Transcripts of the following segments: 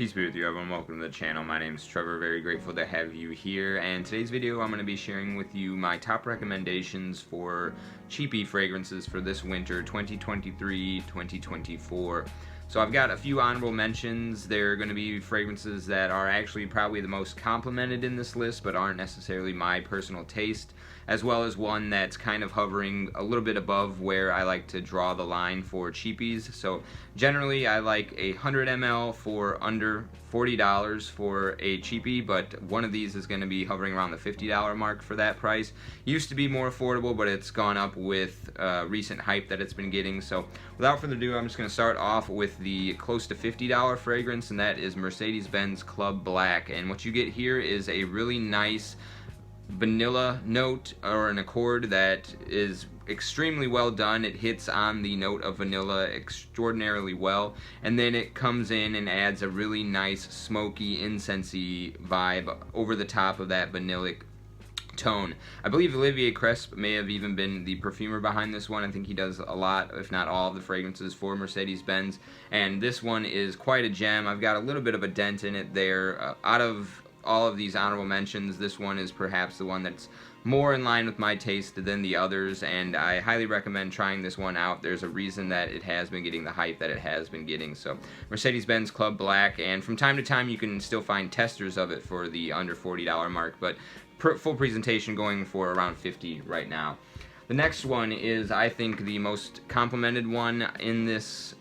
Peace be with you everyone, welcome to the channel. My name is Trevor, very grateful to have you here, and today's video I'm going to be sharing with you my top recommendations for cheapy fragrances for this winter 2023-2024. So I've got a few honorable mentions. They're going to be fragrances that are actually probably the most complimented in this list but aren't necessarily my personal taste, as well as one that's kind of hovering a little bit above where I like to draw the line for cheapies. So generally I like a 100 ml for under $40 for a cheapie, but one of these is going to be hovering around the $50 mark for that price. Used to be more affordable, but it's gone up with recent hype that it's been getting. So without further ado, I'm just going to start off with the close to $50 fragrance, and that is Mercedes-Benz Club Black. And what you get here is a really nice vanilla note, or an accord that is extremely well done. It hits on the note of vanilla extraordinarily well, and then it comes in and adds a really nice smoky, incensey vibe over the top of that vanillic tone. I believe Olivier Cresp may have even been the perfumer behind this one. I think he does a lot, if not all, of the fragrances for Mercedes-Benz, and this one is quite a gem. I've got a little bit of a dent in it there. Out of all of these honorable mentions, this one is perhaps the one that's more in line with my taste than the others, and I highly recommend trying this one out. There's a reason that it has been getting the hype that it has been getting. So Mercedes-Benz Club Black, and from time to time you can still find testers of it for the under $40 mark, but full presentation going for around $50 right now. The next one is, I think, the most complimented one in this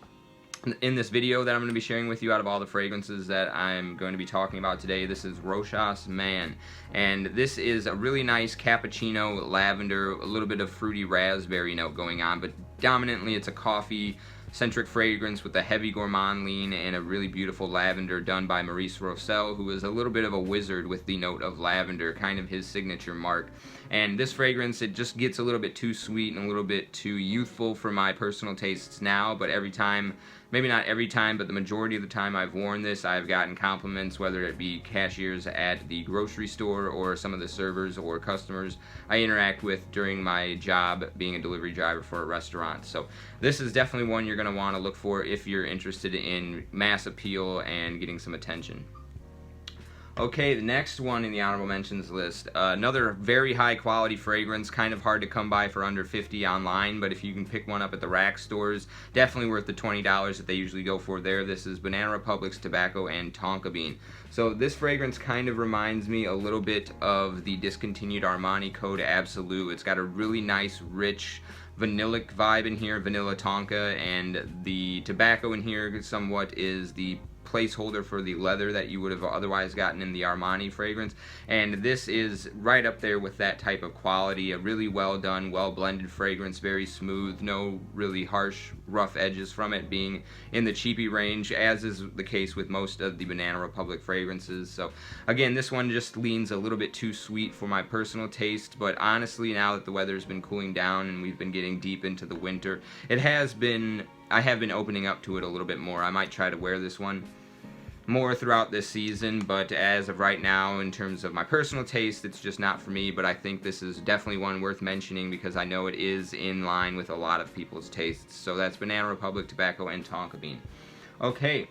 video that I'm going to be sharing with you out of all the fragrances that I'm going to be talking about today. This is Rochas Man, and this is a really nice cappuccino lavender, a little bit of fruity raspberry note going on, but dominantly it's a coffee centric fragrance with a heavy gourmand lean and a really beautiful lavender done by Maurice Rossel, who is a little bit of a wizard with the note of lavender, kind of his signature mark. And this fragrance, it just gets a little bit too sweet and a little bit too youthful for my personal tastes now, but every time, maybe not every time, but the majority of the time I've worn this, I've gotten compliments, whether it be cashiers at the grocery store or some of the servers or customers I interact with during my job being a delivery driver for a restaurant. So this is definitely one you're going to want to look for if you're interested in mass appeal and getting some attention. Okay, the next one in the honorable mentions list, another very high quality fragrance, kind of hard to come by for under $50 online, but if you can pick one up at the rack stores, definitely worth the $20 that they usually go for there. This is Banana Republic's Tobacco and Tonka Bean. So this fragrance kind of reminds me a little bit of the discontinued Armani Code Absolute. It's got a really nice, rich, vanillic vibe in here, vanilla tonka, and the tobacco in here somewhat is the placeholder for the leather that you would have otherwise gotten in the Armani fragrance, and this is right up there with that type of quality. A really well done, well blended fragrance, very smooth, no really harsh, rough edges from it, being in the cheapy range, as is the case with most of the Banana Republic fragrances. So again, this one just leans a little bit too sweet for my personal taste, but honestly, now that the weather's been cooling down and we've been getting deep into the winter, I have been opening up to it a little bit more. I might try to wear this one more throughout this season, but as of right now, in terms of my personal taste, it's just not for me. But I think this is definitely one worth mentioning because I know it is in line with a lot of people's tastes. So that's Banana Republic, Tobacco, and Tonka Bean. Okay,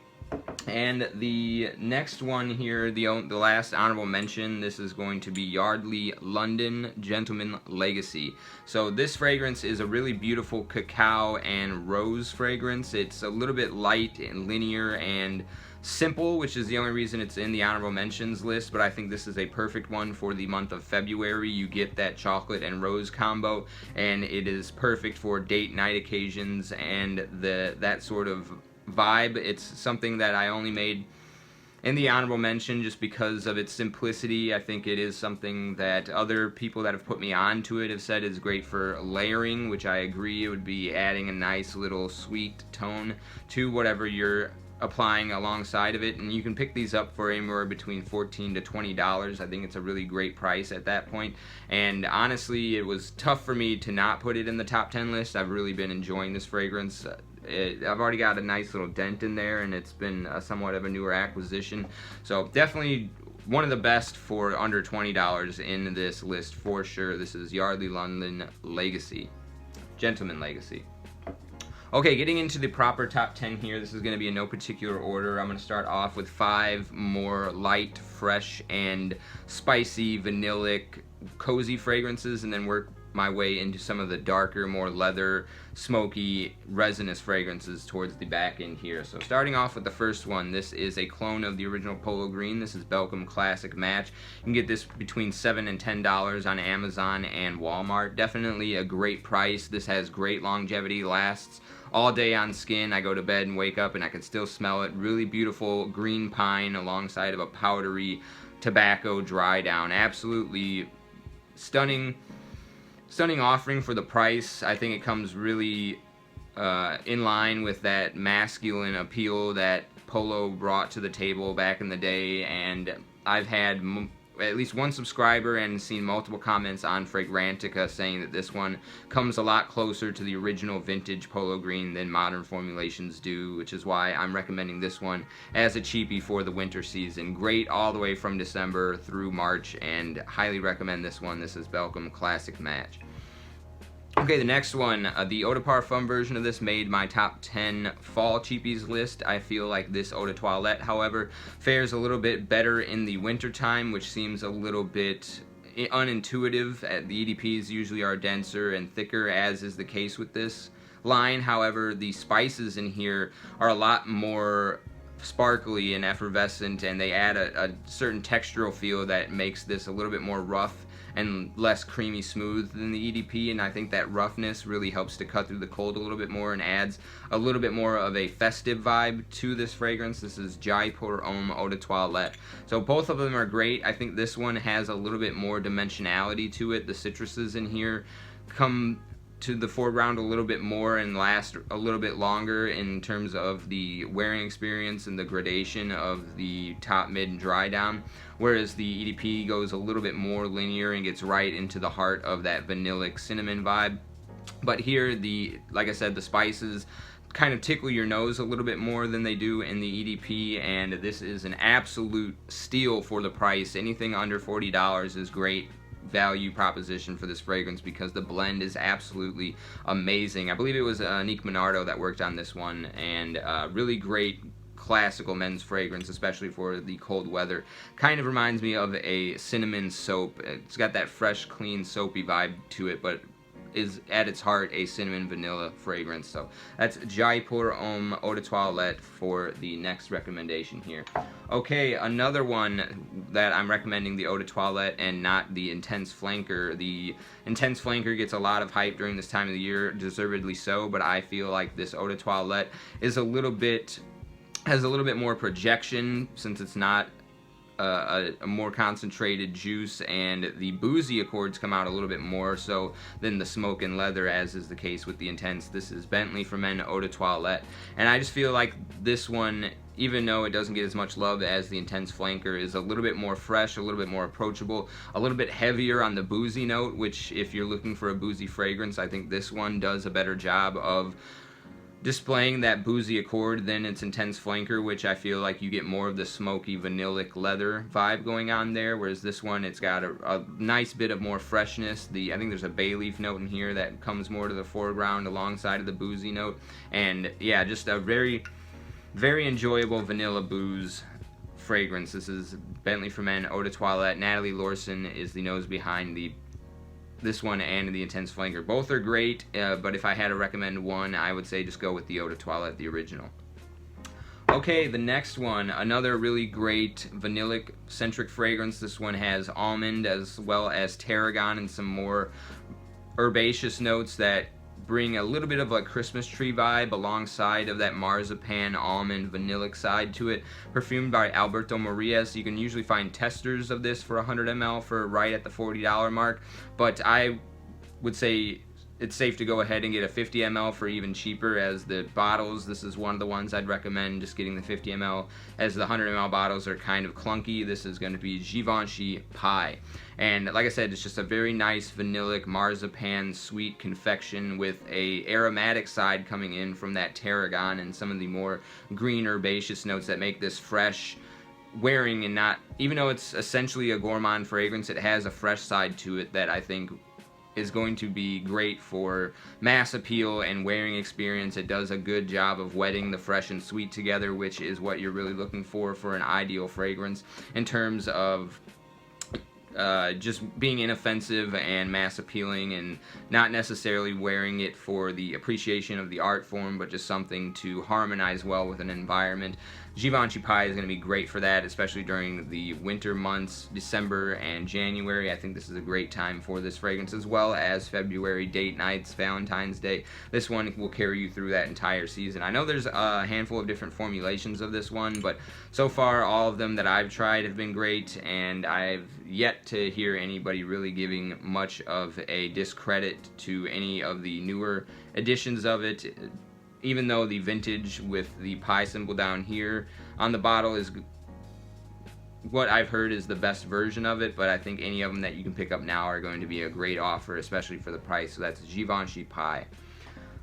and the next one here, the last honorable mention, this is going to be Yardley London Gentleman Legacy. So this fragrance is a really beautiful cacao and rose fragrance. It's a little bit light and linear and simple, which is the only reason it's in the honorable mentions list, but I think this is a perfect one for the month of February. You get that chocolate and rose combo, and it is perfect for date night occasions and that sort of vibe. It's something that I only made in the honorable mention just because of its simplicity. I think it is something that other people that have put me on to it have said is great for layering, which I agree. It would be adding a nice little sweet tone to whatever you're applying alongside of it, and you can pick these up for anywhere between $14 to $20. I think it's a really great price at that point, and honestly it was tough for me to not put it in the top 10 list. I've really been enjoying this fragrance. I've already got a nice little dent in there, and it's been somewhat of a newer acquisition, so definitely one of the best for under $20 in this list for sure. This is Yardley London Legacy, Gentleman Legacy. Okay, getting into the proper top 10 here, this is going to be in no particular order. I'm going to start off with 5 more light, fresh, and spicy, vanillic, cozy fragrances, and then work my way into some of the darker, more leather, smoky, resinous fragrances towards the back end here. So starting off with the first one, this is a clone of the original Polo Green. This is Belcam Classic Match. You can get this between $7 and $10 on Amazon and Walmart. Definitely a great price. This has great longevity, lasts all day on skin. I go to bed and wake up and I can still smell it. Really beautiful green pine alongside of a powdery tobacco dry down. Absolutely stunning offering for the price. I think it comes really in line with that masculine appeal that Polo brought to the table back in the day, and I've had at least one subscriber and seen multiple comments on Fragrantica saying that this one comes a lot closer to the original vintage Polo Green than modern formulations do, which is why I'm recommending this one as a cheapie for the winter season. Great all the way from December through March, and highly recommend this one. This is Belcam Classic Match. Okay, the next one, the Eau de Parfum version of this made my top 10 fall cheapies list. I feel like this Eau de Toilette, however, fares a little bit better in the winter time, which seems a little bit unintuitive. The EDPs usually are denser and thicker, as is the case with this line. However, the spices in here are a lot more sparkly and effervescent, and they add a certain textural feel that makes this a little bit more rough and less creamy smooth than the EDP, and I think that roughness really helps to cut through the cold a little bit more and adds a little bit more of a festive vibe to this fragrance. This is Jaipur Homme Eau de Toilette. So both of them are great. I think this one has a little bit more dimensionality to it. The citruses in here come to the foreground a little bit more and last a little bit longer in terms of the wearing experience and the gradation of the top, mid, and dry down, whereas the EDP goes a little bit more linear and gets right into the heart of that vanillic cinnamon vibe. But here, like I said, the spices kind of tickle your nose a little bit more than they do in the EDP, and this is an absolute steal for the price. Anything under $40 is great value proposition for this fragrance because the blend is absolutely amazing. I believe it was Nick Minardo that worked on this one, and really great classical men's fragrance, especially for the cold weather. Kind of reminds me of a cinnamon soap. It's got that fresh, clean, soapy vibe to it, but is at its heart a cinnamon vanilla fragrance. So that's Jaipur Homme Eau de Toilette for the next recommendation here. Okay, another one that I'm recommending, the Eau de Toilette and not the Intense Flanker. The Intense Flanker gets a lot of hype during this time of the year, deservedly so, but I feel like this Eau de Toilette is has a little bit more projection since it's not a more concentrated juice, and the boozy accords come out a little bit more so than the smoke and leather, as is the case with the Intense. This is Bentley for Men Eau de Toilette, and I just feel like this one, even though it doesn't get as much love as the Intense Flanker, is a little bit more fresh, a little bit more approachable, a little bit heavier on the boozy note, which if you're looking for a boozy fragrance, I think this one does a better job of displaying that boozy accord than its Intense Flanker, which I feel like you get more of the smoky vanillic leather vibe going on there, whereas this one, it's got a nice bit of more freshness. I think there's a bay leaf note in here that comes more to the foreground alongside of the boozy note, and yeah, just a very, very enjoyable vanilla booze fragrance. This is Bentley for Men Eau de Toilette. Natalie Lorson is the nose behind this one and the Intense Flanker. Both are great, but if I had to recommend one, I would say just go with the Eau de Toilette, the original. Okay, the next one, another really great vanillic-centric fragrance. This one has almond as well as tarragon and some more herbaceous notes that bring a little bit of a Christmas tree vibe alongside of that marzipan, almond, vanillic side to it. Perfumed by Alberto Morillas. You can usually find testers of this for 100 ml for right at the $40 mark, but I would say it's safe to go ahead and get a 50 ml for even cheaper, as the bottles, this is one of the ones I'd recommend just getting the 50 ml, as the 100 ml bottles are kind of clunky. This is going to be Givenchy Pi, and like I said, it's just a very nice vanillic marzipan sweet confection with a aromatic side coming in from that tarragon and some of the more green herbaceous notes that make this fresh wearing, and not, even though it's essentially a gourmand fragrance, it has a fresh side to it that I think is going to be great for mass appeal and wearing experience. It does a good job of wetting the fresh and sweet together, which is what you're really looking for an ideal fragrance in terms of just being inoffensive and mass appealing, and not necessarily wearing it for the appreciation of the art form, but just something to harmonize well with an environment. Givenchy Pi is going to be great for that, especially during the winter months, December and January. I think this is a great time for this fragrance, as well as February, date nights, Valentine's Day. This one will carry you through that entire season. I know there's a handful of different formulations of this one, but so far all of them that I've tried have been great, and I've yet to hear anybody really giving much of a discredit to any of the newer editions of it. Even though the vintage with the Pi symbol down here on the bottle is what I've heard is the best version of it, but I think any of them that you can pick up now are going to be a great offer, especially for the price. So that's Givenchy Pi.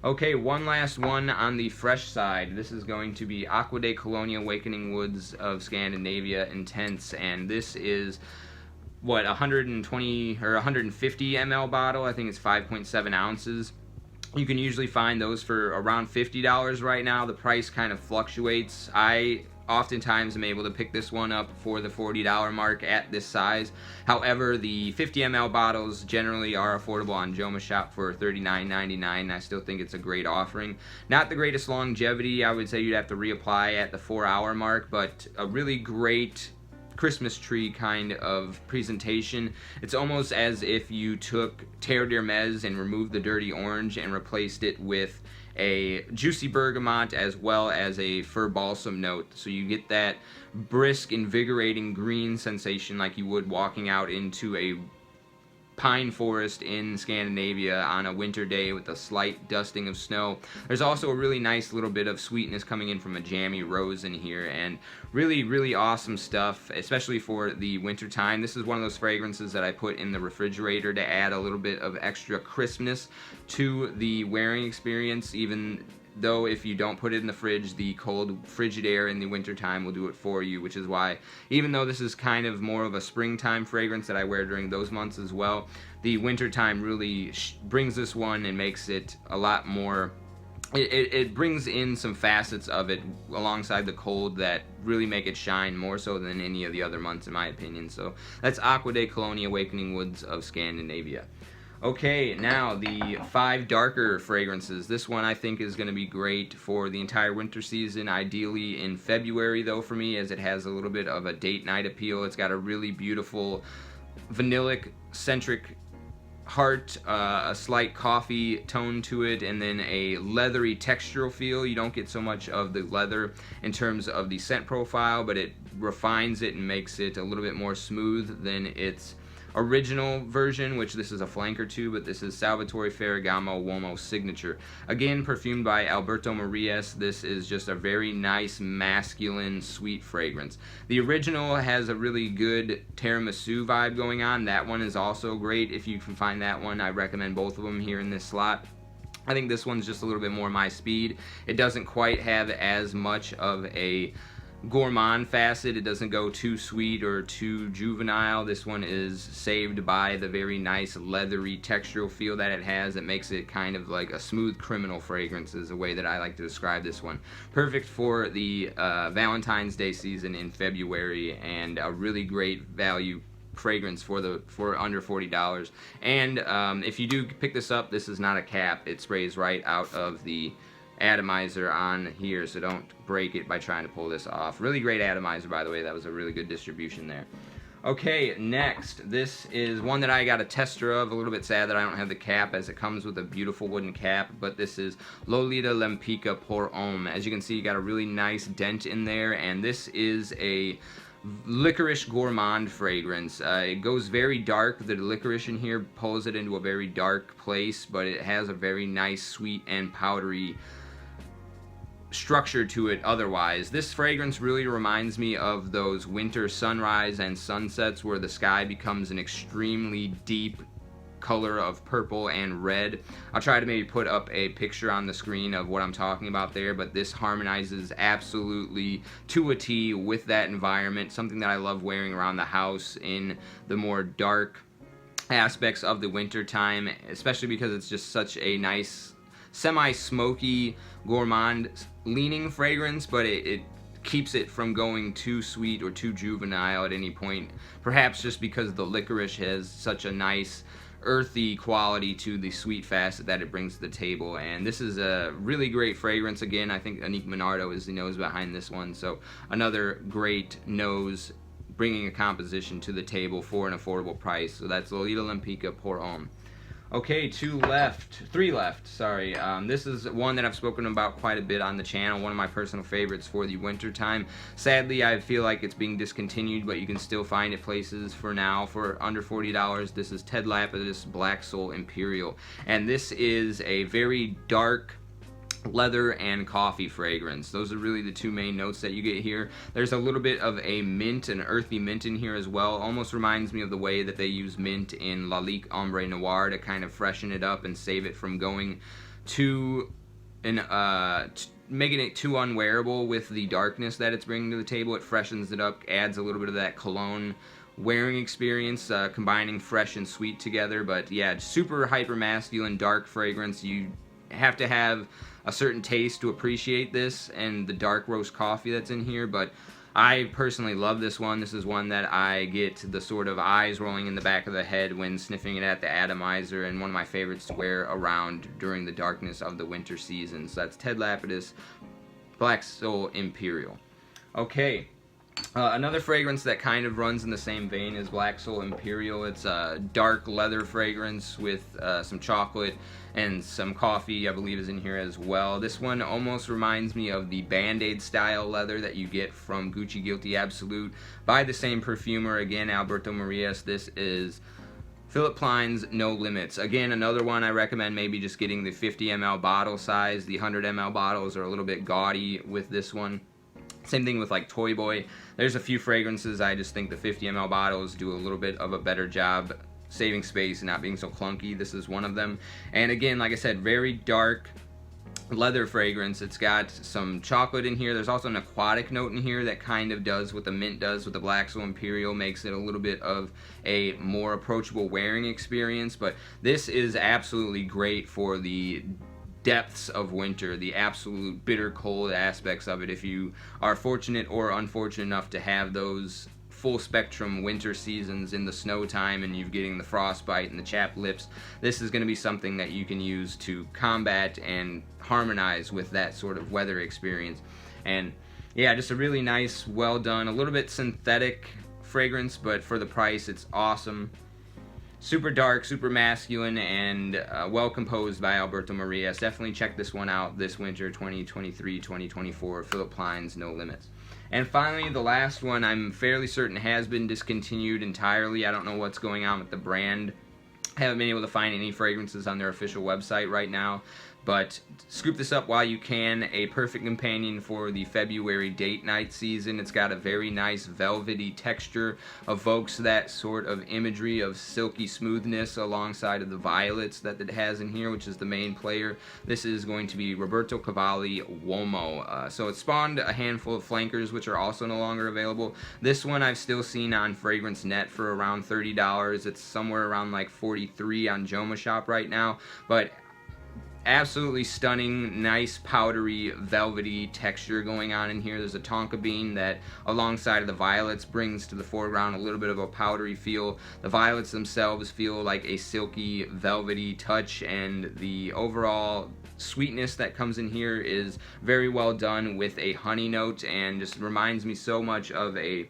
Okay, one last one on the fresh side. This is going to be Acqua de Colonia Wakening Woods of Scandinavia Intense, and this is what, 120 or 150 ml bottle. I think it's 5.7 ounces. You can usually find those for around $50 right now. The price kind of fluctuates. I oftentimes am able to pick this one up for the $40 mark at this size. However, the 50 ml bottles generally are affordable on Joma Shop for $39.99. I still think it's a great offering. Not the greatest longevity. I would say you'd have to reapply at the 4-hour mark, but a really great Christmas tree kind of presentation. It's almost as if you took Terre d'Hermes and removed the dirty orange and replaced it with a juicy bergamot as well as a fir balsam note. So you get that brisk, invigorating green sensation like you would walking out into a pine forest in Scandinavia on a winter day with a slight dusting of snow. There's also a really nice little bit of sweetness coming in from a jammy rose in here, and really awesome stuff, especially for the winter time. This is one of those fragrances that I put in the refrigerator to add a little bit of extra crispness to the wearing experience, even though if you don't put it in the fridge, the cold, frigid air in the wintertime will do it for you, which is why, even though this is kind of more of a springtime fragrance that I wear during those months as well, the wintertime really brings this one and makes it a lot more, it brings in some facets of it alongside the cold that really make it shine more so than any of the other months, in my opinion. So that's Acqua de Colonia Wakening Woods of Scandinavia. Okay, now the 5 darker fragrances. This one I think is going to be great for the entire winter season, ideally in February though for me, as it has a little bit of a date night appeal. It's got a really beautiful vanillic centric heart, a slight coffee tone to it, and then a leathery textural feel. You don't get so much of the leather in terms of the scent profile, but it refines it and makes it a little bit more smooth than its original version, which this is a flanker to, but this is Salvatore Ferragamo Uomo Signature. Again, perfumed by Alberto Marias. This is just a very nice, masculine, sweet fragrance. The original has a really good tiramisu vibe going on. That one is also great. If you can find that one, I recommend both of them here in this slot. I think this one's just a little bit more my speed. It doesn't quite have as much of a gourmand facet. It doesn't go too sweet or too juvenile. This one is saved by the very nice leathery textural feel that it has. It makes it kind of like a smooth criminal fragrance is a way that I like to describe this one. Perfect for the Valentine's Day season in February, and a really great value fragrance for under $40. And if you do pick this up, this is not a cap. It sprays right out of the atomizer on here, so don't break it by trying to pull this off. Really great atomizer, by the way. That was a really good distribution there. Okay, next, this is one that I got a tester of. A little bit sad that I don't have the cap, as it comes with a beautiful wooden cap, but this is Lolita Lempicka pour Homme. As you can see, you got a really nice dent in there, and this is a licorice gourmand fragrance. It goes very dark. The licorice in here pulls it into a very dark place, but it has a very nice, sweet, and powdery structure to it otherwise. This fragrance really reminds me of those winter sunrise and sunsets where the sky becomes an extremely deep color of purple and red. I'll try to maybe put up a picture on the screen of what I'm talking about there, but this harmonizes absolutely to a T with that environment. Something that I love wearing around the house in the more dark aspects of the winter time, especially because it's just such a nice semi-smoky, gourmand leaning fragrance, but it keeps it from going too sweet or too juvenile at any point, perhaps just because the licorice has such a nice earthy quality to the sweet facet that it brings to the table. And this is a really great fragrance. Again, I think Anique Minardo is the nose behind this one, so another great nose bringing a composition to the table for an affordable price. So that's Lolita Lempicka pour Homme. Okay, three left, sorry. This is one that I've spoken about quite a bit on the channel, one of my personal favorites for the winter time. Sadly, I feel like it's being discontinued, but you can still find it places for now for under $40. This is Ted Lapidus Black Soul Imperial, and this is a very dark leather and coffee fragrance. Those are really the two main notes that you get here. There's a little bit of a mint, an earthy mint in here as well. Almost reminds me of the way that they use mint in Lalique Ombre Noir to kind of freshen it up and save it from going too making it too unwearable with the darkness that it's bringing to the table. It freshens it up, adds a little bit of that cologne wearing experience, combining fresh and sweet together. But yeah, super hyper masculine dark fragrance. You have to have a certain taste to appreciate this and the dark roast coffee that's in here, but I personally love this one. This is one that I get the sort of eyes rolling in the back of the head when sniffing it at the atomizer, and one of my favorites to wear around during the darkness of the winter season. So that's Ted Lapidus Black Soul Imperial. Okay. Another fragrance that kind of runs in the same vein as Black Soul Imperial. It's a dark leather fragrance with some chocolate and some coffee, I believe, is in here as well. This one almost reminds me of the Band-Aid style leather that you get from Gucci Guilty Absolute by the same perfumer, again, Alberto Marias. This is Philip Plein's No Limits. Again, another one I recommend maybe just getting the 50 ml bottle size. The 100 ml bottles are a little bit gaudy with this one. Same thing with like Toy Boy. There's a few fragrances I just think the 50 ml bottles do a little bit of a better job saving space and not being so clunky. This is one of them. And again, like I said, very dark leather fragrance. It's got some chocolate in here. There's also an aquatic note in here that kind of does what the mint does with the Black Soul Imperial, makes it a little bit of a more approachable wearing experience. But this is absolutely great for the depths of winter, the absolute bitter cold aspects of it. If you are fortunate or unfortunate enough to have those full spectrum winter seasons in the snow time and you're getting the frostbite and the chapped lips, this is going to be something that you can use to combat and harmonize with that sort of weather experience. And yeah, just a really nice, well done, a little bit synthetic fragrance, but for the price it's awesome. Super dark, super masculine, and well composed by Alberto Marias. Definitely check this one out this winter, 2023-2024, Philip Plein's No Limits. And finally, the last one I'm fairly certain has been discontinued entirely. I don't know what's going on with the brand. I haven't been able to find any fragrances on their official website right now. But scoop this up while you can. A perfect companion for the February date night season. It's got a very nice velvety texture, evokes that sort of imagery of silky smoothness alongside of the violets that it has in here, which is the main player. This is going to be Roberto Cavalli Uomo. So it spawned a handful of flankers, which are also no longer available. This one I've still seen on Fragrance Net for around $30. It's somewhere around like $43 on Joma Shop right now. But absolutely stunning, nice, powdery, velvety texture going on in here. There's a tonka bean that, alongside of the violets, brings to the foreground a little bit of a powdery feel. The violets themselves feel like a silky, velvety touch, and the overall sweetness that comes in here is very well done with a honey note, and just reminds me so much of a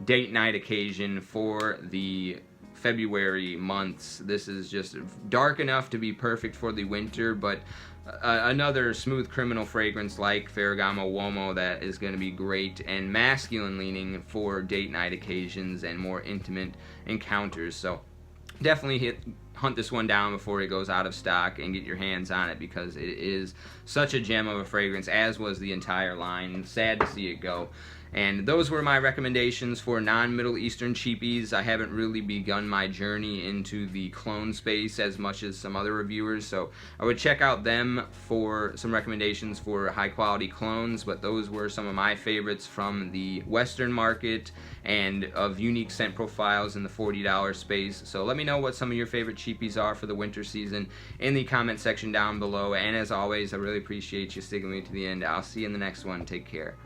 date night occasion for the February months. This is just dark enough to be perfect for the winter, but another smooth criminal fragrance like Ferragamo Uomo that is going to be great and masculine leaning for date night occasions and more intimate encounters. So definitely hunt this one down before it goes out of stock and get your hands on it, because it is such a gem of a fragrance, as was the entire line. Sad to see it go. And those were my recommendations for non-Middle Eastern cheapies. I haven't really begun my journey into the clone space as much as some other reviewers, so I would check out them for some recommendations for high-quality clones, but those were some of my favorites from the Western market and of unique scent profiles in the $40 space. So let me know what some of your favorite cheapies are for the winter season in the comment section down below. And as always, I really appreciate you sticking with me to the end. I'll see you in the next one. Take care.